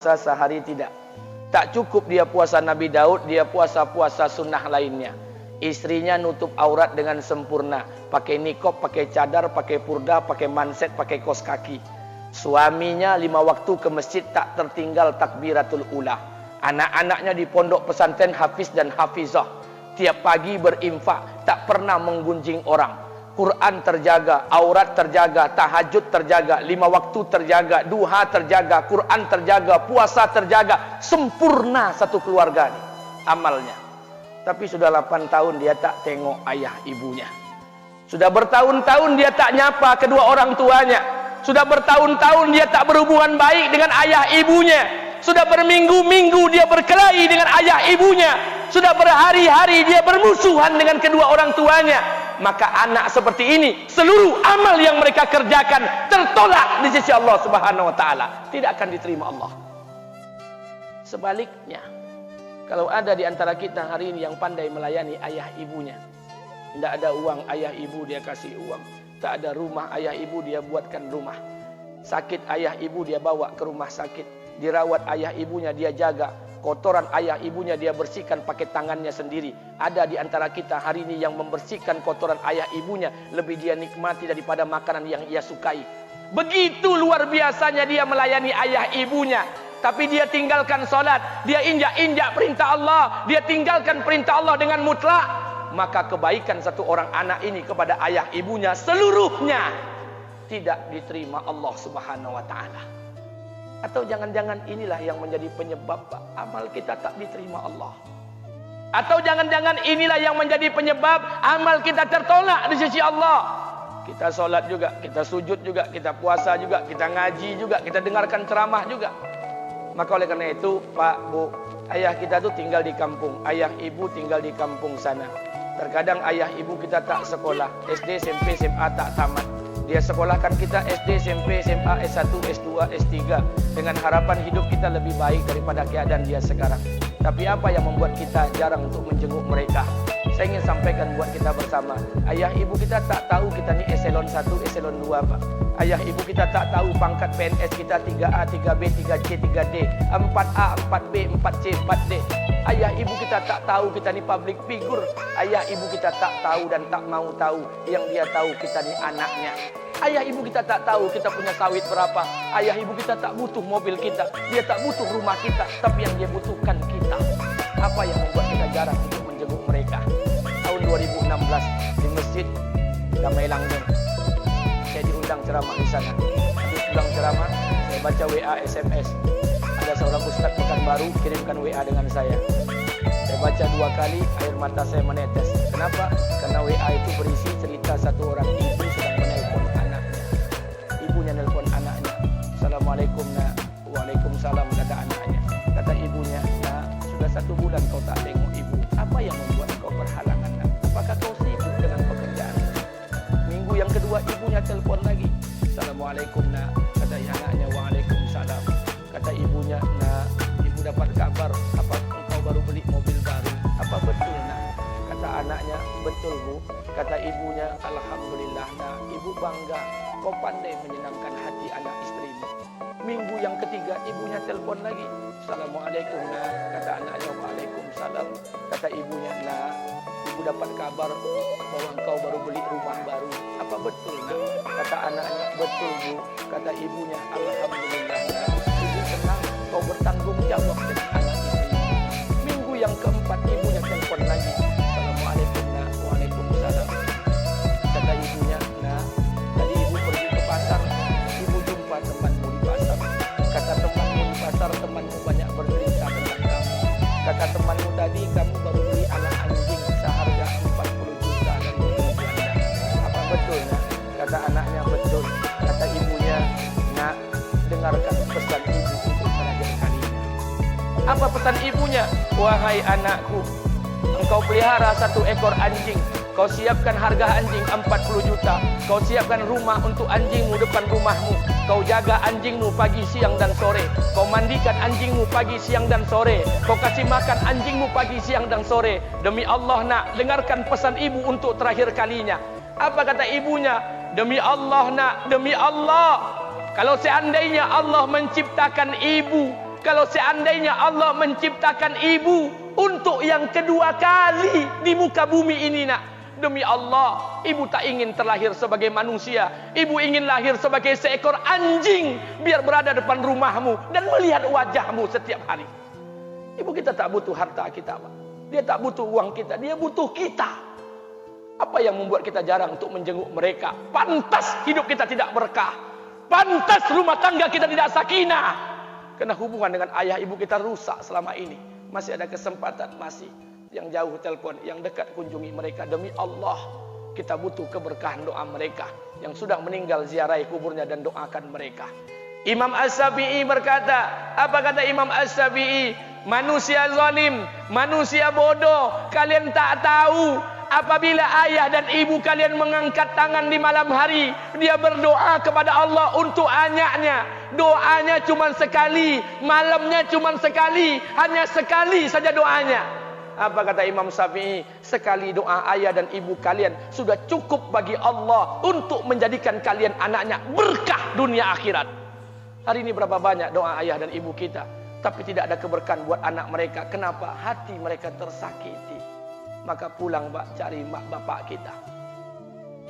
sehari tidak. Tak cukup dia puasa Nabi Daud, dia puasa-puasa sunnah lainnya. Istrinya nutup aurat dengan sempurna, pakai niqab, pakai cadar, pakai purda, pakai manset, pakai kos kaki. Suaminya 5 waktu ke masjid tak tertinggal takbiratul ula. Anak-anaknya di pondok pesantren hafiz dan hafizah. Tiap pagi berinfak, tak pernah menggunjing orang. Quran terjaga, aurat terjaga, tahajud terjaga, 5 waktu terjaga, duha terjaga, Quran terjaga, puasa terjaga. Sempurna satu keluarga nih, amalnya. Tapi sudah 8 tahun dia tak tengok ayah ibunya. Sudah bertahun-tahun dia tak nyapa kedua orang tuanya. Sudah bertahun-tahun dia tak berhubungan baik dengan ayah ibunya. Sudah berminggu-minggu dia berkelahi dengan ayah ibunya. Sudah berhari-hari dia bermusuhan dengan kedua orang tuanya. Maka anak seperti ini, seluruh amal yang mereka kerjakan tertolak di sisi Allah Subhanahu wa taala, tidak akan diterima Allah. Sebaliknya, kalau ada di antara kita hari ini yang pandai melayani ayah ibunya, tidak ada uang ayah ibu dia kasih uang, tak ada rumah ayah ibu dia buatkan rumah, sakit ayah ibu dia bawa ke rumah sakit, dirawat ayah ibunya dia jaga, kotoran ayah ibunya dia bersihkan pakai tangannya sendiri. Ada di antara kita hari ini yang membersihkan kotoran ayah ibunya lebih dia nikmati daripada makanan yang ia sukai. Begitu luar biasanya dia melayani ayah ibunya. Tapi dia tinggalkan solat, dia injak-injak perintah Allah, dia tinggalkan perintah Allah dengan mutlak. Maka kebaikan satu orang anak ini kepada ayah ibunya seluruhnya tidak diterima Allah Subhanahu wa taala. Atau jangan-jangan inilah yang menjadi penyebab amal kita tak diterima Allah. Atau jangan-jangan inilah yang menjadi penyebab amal kita tertolak di sisi Allah. Kita solat juga, kita sujud juga, kita puasa juga, kita ngaji juga, kita dengarkan ceramah juga. Maka oleh karena itu, Pak, Bu, ayah kita tuh tinggal di kampung, ayah ibu tinggal di kampung sana. Terkadang ayah ibu kita tak sekolah, SD, SMP, SMA tak tamat. Dia sekolahkan kita SD, SMP, SMA, S1, S2, S3 dengan harapan hidup kita lebih baik daripada keadaan dia sekarang. Tapi apa yang membuat kita jarang untuk menjenguk mereka? Saya ingin sampaikan buat kita bersama. Ayah ibu kita tak tahu kita ni eselon 1, eselon 2, Pak. Ayah ibu kita tak tahu pangkat PNS kita 3A, 3B, 3C, 3D, 4A, 4B, 4C, 4D. Ayah ibu kita tak tahu kita ni public figure. Ayah ibu kita tak tahu dan tak mau tahu. Yang dia tahu kita ni anaknya. Ayah ibu kita tak tahu kita punya sawit berapa. Ayah ibu kita tak butuh mobil kita. Dia tak butuh rumah kita. Tapi yang dia butuhkan kita. Apa yang membuat kita jarang untuk menjenguk mereka? Tahun 2016 di Masjid Damai Langgeng, saya diundang ceramah di sana. Habis pulang ceramah, saya baca WA SMS. Ada seorang ustaz Pekanbaru kirimkan WA dengan saya. Saya baca 2 kali, air mata saya menetes. Kenapa? Karena WA itu berisi cerita satu orang ibu sedang menelpon anaknya. Ibunya nelpon anaknya. Assalamualaikum nak. Waalaikumsalam, kata anaknya. Kata ibunya, nak, sudah 1 bulan kau tak tengok ibu. Apa yang membuat kau berhalangan nak? Apakah kau sibuk dengan pekerjaan? Minggu yang kedua ibunya telpon lagi. Assalamualaikum nak. Kata anaknya, waalaikumsalam. Kata ibunya, nak, ibu dapat kabar apa engkau baru beli mobil baru. Apa betul nak? Kata anaknya, betul bu. Kata ibunya, alhamdulillah nak, ibu bangga. Kau pandai menyenangkan hati anak istrimu. Minggu yang ketiga ibunya telpon lagi. Assalamualaikum nak. Kata anaknya, waalaikumsalam. Kata ibunya, nak, ibu dapat kabar bahwa engkau baru beli rumah baru. Apa betul nak? Kata anaknya, betul bu. Kata ibunya, alhamdulillah nak, ibu senang kau bertanggung jawab dengan anak istri. Minggu yang keempat ibunya telepon lagi. Assalamualaikum nak. Waalaikumsalam. Kata ibunya, nak, tadi ibu pergi ke pasar, ibu jumpa temanmu di pasar. Kata temanmu di pasar, temanmu banyak bercerita tentang kamu. Kata temanmu tadi kamu baru beli anak anjing seharga 40 juta dari Belanda. Apa betul nak? Kata anaknya, betul. Kata ibunya, nak, dengarkan pesan ibu untuk terakhir kalinya. Apa pesan ibunya? Wahai anakku, engkau pelihara 1 ekor anjing. Kau siapkan harga anjing 40 juta. Kau siapkan rumah untuk anjingmu depan rumahmu. Kau jaga anjingmu pagi, siang dan sore. Kau mandikan anjingmu pagi, siang dan sore. Kau kasih makan anjingmu pagi, siang dan sore. Demi Allah nak, dengarkan pesan ibu untuk terakhir kalinya. Apa kata ibunya? Demi Allah nak, demi Allah. Kalau seandainya Allah menciptakan ibu Kalau seandainya Allah menciptakan ibu untuk yang kedua kali di muka bumi ini nak, demi Allah, ibu tak ingin terlahir sebagai manusia. Ibu ingin lahir sebagai seekor anjing, biar berada depan rumahmu dan melihat wajahmu setiap hari. Ibu kita tak butuh harta kita, Pak. Dia tak butuh uang kita, dia butuh kita. Apa yang membuat kita jarang untuk menjenguk mereka? Pantas hidup kita tidak berkah. Pantas rumah tangga kita tidak sakinah. Karena hubungan dengan ayah ibu kita rusak selama ini. Masih ada kesempatan, masih. Yang jauh telepon, yang dekat kunjungi mereka. Demi Allah, kita butuh keberkahan doa mereka. Yang sudah meninggal, ziarahi kuburnya dan doakan mereka. Imam As-Syafi'i berkata, apa kata Imam As-Syafi'i? Manusia zalim, manusia bodoh, kalian tak tahu apabila ayah dan ibu kalian mengangkat tangan di malam hari, dia berdoa kepada Allah untuk anaknya. Doanya cuma sekali, malamnya cuma sekali, hanya sekali saja doanya. Apa kata Imam Syafi'i? Sekali doa ayah dan ibu kalian sudah cukup bagi Allah untuk menjadikan kalian anaknya berkah dunia akhirat. Hari ini berapa banyak doa ayah dan ibu kita, tapi tidak ada keberkahan buat anak mereka. Kenapa? Hati mereka tersakiti. Maka pulang, Pak, cari mak bapak kita.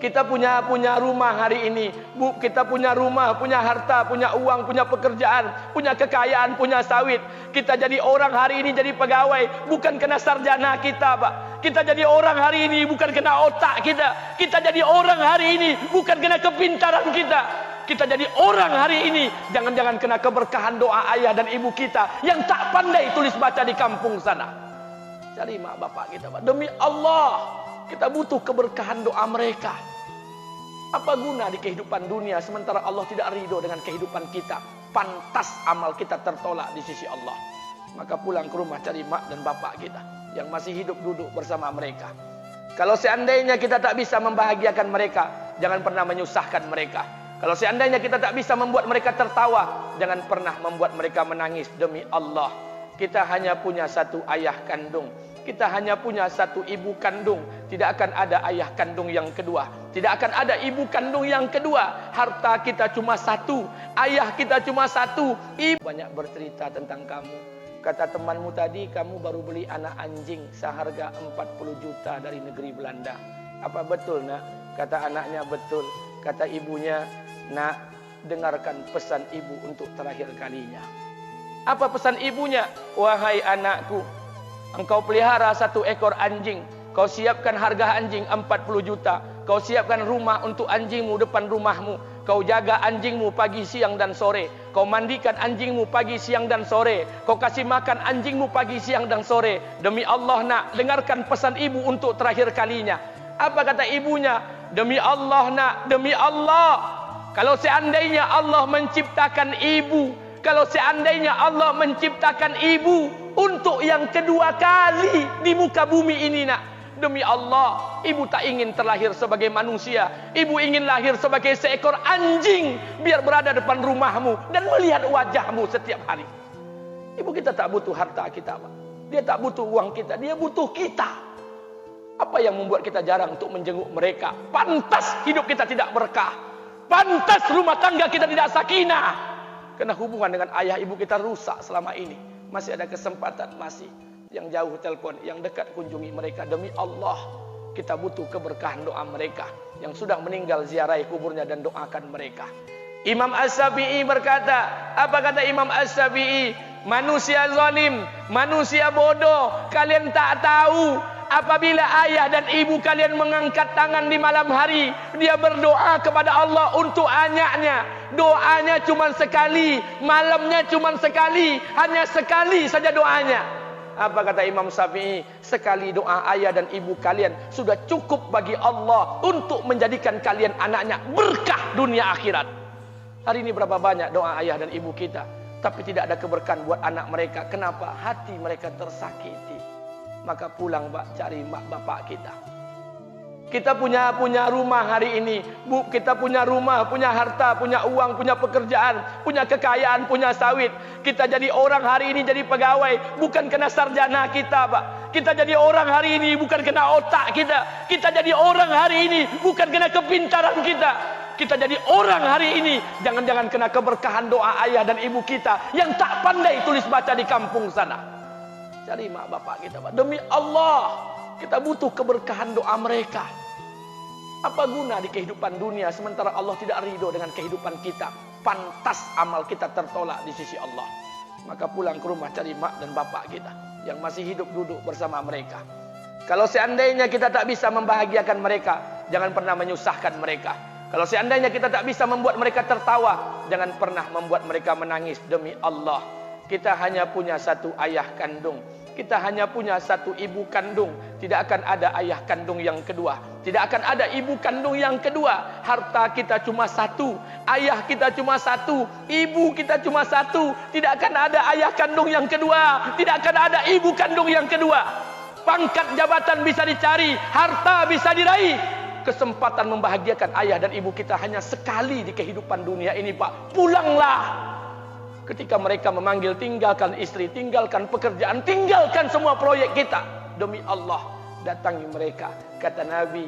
Kita punya rumah hari ini, Bu, kita punya rumah, punya harta, punya uang, punya pekerjaan, punya kekayaan, punya sawit. Kita jadi orang hari ini jadi pegawai bukan kena sarjana kita, Pak. Kita jadi orang hari ini bukan kena otak kita. Kita jadi orang hari ini bukan kena kepintaran kita. Kita jadi orang hari ini jangan-jangan kena keberkahan doa ayah dan ibu kita yang tak pandai tulis baca di kampung sana. Cari mak bapak kita, Pak. Demi Allah, kita butuh keberkahan doa mereka. Apa guna di kehidupan dunia sementara Allah tidak ridho dengan kehidupan kita? Pantas amal kita tertolak di sisi Allah. Maka pulang ke rumah cari mak dan bapak kita yang masih hidup, duduk bersama mereka. Kalau seandainya kita tak bisa membahagiakan mereka, jangan pernah menyusahkan mereka. Kalau seandainya kita tak bisa membuat mereka tertawa, jangan pernah membuat mereka menangis. Demi Allah, kita hanya punya satu ayah kandung. Kita hanya punya satu ibu kandung. Tidak akan ada ayah kandung yang kedua. Tidak akan ada ibu kandung yang kedua. Harta kita cuma satu. Ayah kita cuma satu. Ibu banyak bercerita tentang kamu. Kata temanmu tadi, kamu baru beli anak anjing seharga 40 juta dari negeri Belanda. Apa betul, nak? Kata anaknya, betul. Kata ibunya, nak, dengarkan pesan ibu untuk terakhir kalinya. Apa pesan ibunya? Wahai anakku, engkau pelihara satu ekor anjing. Kau siapkan harga anjing 40 juta. Kau siapkan rumah untuk anjingmu depan rumahmu. Kau jaga anjingmu pagi, siang dan sore. Kau mandikan anjingmu pagi, siang dan sore. Kau kasih makan anjingmu pagi, siang dan sore. Demi Allah, nak, dengarkan pesan ibu untuk terakhir kalinya. Apa kata ibunya? Demi Allah, nak, demi Allah. Kalau seandainya Allah menciptakan ibu, kalau seandainya Allah menciptakan ibu untuk yang kedua kali di muka bumi ini, nak, demi Allah, ibu tak ingin terlahir sebagai manusia. Ibu ingin lahir sebagai seekor anjing, biar berada depan rumahmu dan melihat wajahmu setiap hari. Ibu kita tak butuh harta kita, Pak. Dia tak butuh uang kita, dia butuh kita. Apa yang membuat kita jarang untuk menjenguk mereka? Pantas hidup kita tidak berkah. Pantas rumah tangga kita tidak sakinah. Karena hubungan dengan ayah ibu kita rusak selama ini. Masih ada kesempatan, masih. Yang jauh telepon, yang dekat kunjungi mereka. Demi Allah, kita butuh keberkahan doa mereka. Yang sudah meninggal, ziarahi kuburnya dan doakan mereka. Imam As-Syafi'i berkata, apa kata Imam As-Syafi'i? Manusia zalim, manusia bodoh, kalian tak tahu apabila ayah dan ibu kalian mengangkat tangan di malam hari, dia berdoa kepada Allah untuk anaknya. Doanya cuma sekali, malamnya cuma sekali, hanya sekali saja doanya. Apa kata Imam Syafi'i? Sekali doa ayah dan ibu kalian sudah cukup bagi Allah untuk menjadikan kalian anaknya berkah dunia akhirat. Hari ini berapa banyak doa ayah dan ibu kita, tapi tidak ada keberkahan buat anak mereka. Kenapa? Hati mereka tersakiti. Maka pulang, Pak, cari mak bapak kita. Kita punya rumah hari ini, Bu, kita punya rumah, punya harta, punya uang, punya pekerjaan, punya kekayaan, punya sawit. Kita jadi orang hari ini jadi pegawai bukan kena sarjana kita, Pak. Kita jadi orang hari ini bukan kena otak kita. Kita jadi orang hari ini bukan kena kepintaran kita. kita jadi orang hari ini, jangan-jangan kena keberkahan doa ayah dan ibu kita yang tak pandai tulis baca di kampung sana. Cari mak bapak kita, Pak. Demi Allah, kita butuh keberkahan doa mereka. Apa guna di kehidupan dunia sementara Allah tidak ridho dengan kehidupan kita? Pantas amal kita tertolak di sisi Allah. Maka pulang ke rumah cari mak dan bapak kita yang masih hidup, duduk bersama mereka. Kalau seandainya kita tak bisa membahagiakan mereka, jangan pernah menyusahkan mereka. Kalau seandainya kita tak bisa membuat mereka tertawa, jangan pernah membuat mereka menangis. Demi Allah, kita hanya punya satu ayah kandung, kita hanya punya satu ibu kandung. Tidak akan ada ayah kandung yang kedua, tidak akan ada ibu kandung yang kedua. Harta kita cuma satu, ayah kita cuma satu, ibu kita cuma satu. Tidak akan ada ayah kandung yang kedua, tidak akan ada ibu kandung yang kedua. Pangkat jabatan bisa dicari, harta bisa diraih, kesempatan membahagiakan ayah dan ibu kita hanya sekali di kehidupan dunia ini, Pak. Pulanglah. Ketika mereka memanggil, tinggalkan istri, tinggalkan pekerjaan, tinggalkan semua proyek kita. Demi Allah, datangi mereka. Kata Nabi,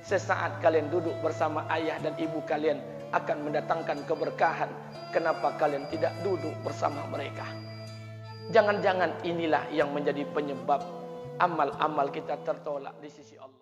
sesaat kalian duduk bersama ayah dan ibu kalian akan mendatangkan keberkahan. Kenapa kalian tidak duduk bersama mereka? Jangan-jangan inilah yang menjadi penyebab amal-amal kita tertolak di sisi Allah.